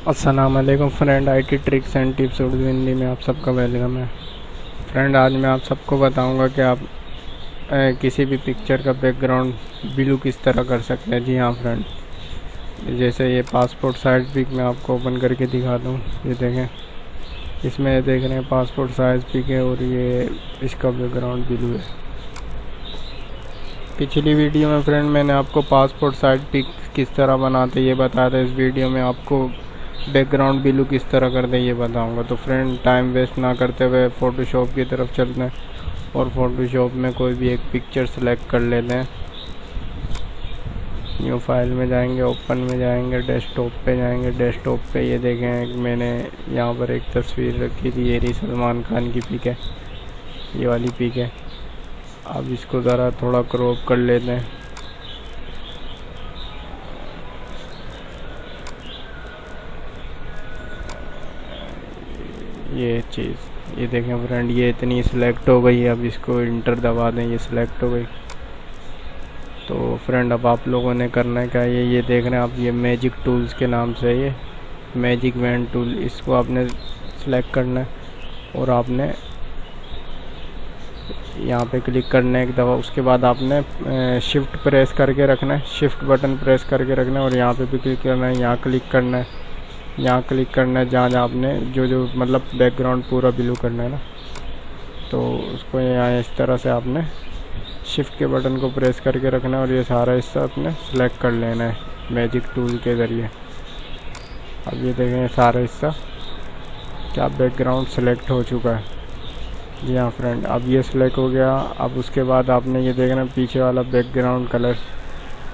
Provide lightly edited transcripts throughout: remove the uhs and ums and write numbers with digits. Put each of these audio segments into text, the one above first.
अस्सलाम वालेकुम friend, IT tricks and tips Urdu Hindi में आप सबका वेलकम है। फ्रेंड, आज मैं आप सबको बताऊंगा कि आप किसी भी पिक्चर का बैकग्राउंड ब्लू किस तरह कर सकते हैं। जी हाँ फ्रेंड, जैसे ये पासपोर्ट साइज पिक मैं आपको ओपन करके दिखा दूँ। ये देखें, इसमें देख रहे हैं पासपोर्ट साइज पिक है और ये इसका बैकग्राउंड ब्लू है। पिछली वीडियो में फ्रेंड मैंने आपको पासपोर्ट साइज पिक किस तरह बनाते ये बताया था। इस वीडियो में आपको बैकग्राउंड ब्लू किस तरह कर दे ये बताऊंगा। तो फ्रेंड, टाइम वेस्ट ना करते हुए फ़ोटोशॉप की तरफ चलते हैं और फ़ोटोशॉप में कोई भी एक पिक्चर सेलेक्ट कर लेते हैं। न्यू फाइल में जाएंगे, ओपन में जाएंगे, डेस्कटॉप पे जाएंगे। डेस्कटॉप पे ये देखें, मैंने यहाँ पर एक तस्वीर रखी थी, ये रही सलमान खान की पिक है, ये वाली पिक है। अब इसको ज़रा थोड़ा क्रॉप कर लेते हैं। ये चीज़ ये देखें फ्रेंड, ये इतनी सिलेक्ट हो गई है। अब इसको इंटर दबा दें, ये सिलेक्ट हो गई। तो फ्रेंड, अब आप लोगों ने करना है क्या, ये देख रहे हैं आप, ये मैजिक टूल्स के नाम से, ये मैजिक वैन टूल, इसको आपने सिलेक्ट करना है और आपने यहाँ पे क्लिक करना है एक दफ़ा। उसके बाद आपने शिफ्ट प्रेस करके रखना है, शिफ्ट बटन प्रेस करके रखना है और यहाँ पे भी क्लिक करना है, यहाँ क्लिक करना है, यहाँ क्लिक करना है जहाँ जहाँ आपने जो मतलब बैकग्राउंड पूरा ब्लू करना है ना। तो उसको यहाँ इस तरह से आपने शिफ्ट के बटन को प्रेस करके रखना है और ये सारा हिस्सा आपने सेलेक्ट कर लेना है मैजिक टूल के ज़रिए। अब ये देखें, सारा हिस्सा क्या बैकग्राउंड सेलेक्ट हो चुका है। जी हाँ फ्रेंड, अब ये सिलेक्ट हो गया। अब उसके बाद आपने ये देखना पीछे वाला बैकग्राउंड कलर,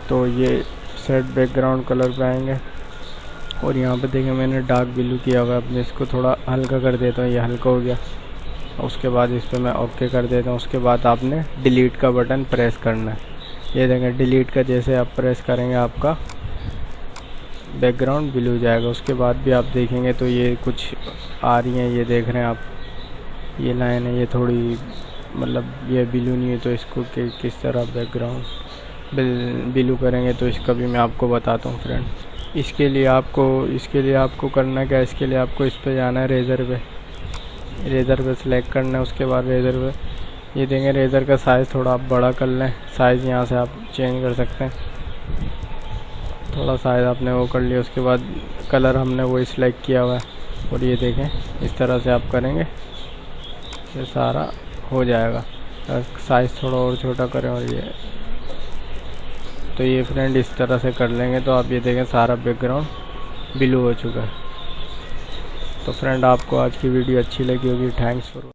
तो ये सेट बैकग्राउंड कलर पे आएंगे और यहाँ पे देखें मैंने डार्क ब्लू किया हुआ है। अब मैं इसको थोड़ा हल्का कर देता हूँ, ये हल्का हो गया। उसके बाद इस पर मैं ओके कर देता हूँ। उसके बाद आपने डिलीट का बटन प्रेस करना है। ये देखें, डिलीट का जैसे आप प्रेस करेंगे आपका बैकग्राउंड ब्लू हो जाएगा। उसके बाद भी आप देखेंगे तो ये कुछ आ रही हैं, ये देख रहे हैं आप, ये लाइन है, ये थोड़ी मतलब ये ब्लू नहीं है। तो इसको किस तरह बैकग्राउंड ब्लू करेंगे तो इसका भी मैं आपको बताता हूँ फ्रेंड। इसके लिए आपको करना क्या है, इसके लिए आपको इस पे जाना है, रेज़र पे सिलेक्ट करना है। उसके बाद रेज़र पे ये देंगे, रेज़र का साइज़ थोड़ा आप बड़ा कर लें। साइज़ यहाँ से आप चेंज कर सकते हैं, थोड़ा साइज़ आपने वो कर लिया। उसके बाद कलर हमने वही सिलेक्ट किया हुआ है और ये देखें इस तरह से आप करेंगे, ये सारा हो जाएगा। साइज़ थोड़ा और छोटा करें और ये, तो ये फ्रेंड इस तरह से कर लेंगे तो आप ये देखें सारा बैकग्राउंड ब्लू हो चुका है। तो फ्रेंड, आपको आज की वीडियो अच्छी लगी होगी। Thanks for